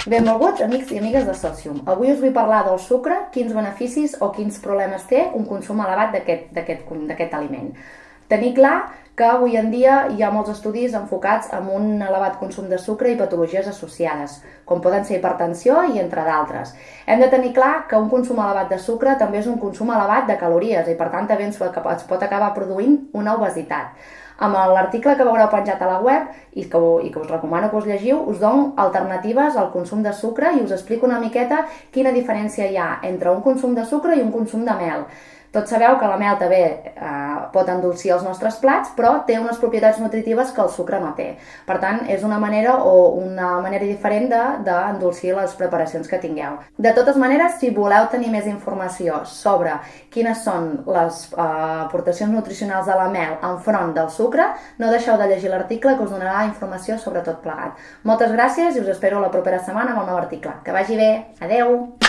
Benvolguts, amics i amigues de Socium. Avui us vull parlar del sucre, quins beneficis o quins problemes té un consum elevat d'aquest aliment. Tenir clar que avui en dia hi ha molts estudis enfocats en un elevat consum de sucre i patologies associades, com poden ser hipertensió i entre d'altres. Hem de tenir clar que un consum elevat de sucre també és un consum elevat de calories i per tant també ens pot acabar produint una obesitat. Amb l'article que veureu penjat a la web i que us recomano que us llegiu, us dono alternatives al consum de sucre i us explico una miqueta quina diferència hi ha entre un consum de sucre i un consum de mel. Tots sabeu que la mel també pot endolcir els nostres plats, però té unes propietats nutritives que el sucre no té. Per tant, és una manera diferent d'endolcir les preparacions que tingueu. De totes maneres, si voleu tenir més informació sobre quines són les aportacions nutricionals de la mel enfront del sucre, no deixeu de llegir l'article que us donarà informació sobre tot plegat. Moltes gràcies i us espero la propera setmana amb el nou article. Que vagi bé! Adeu!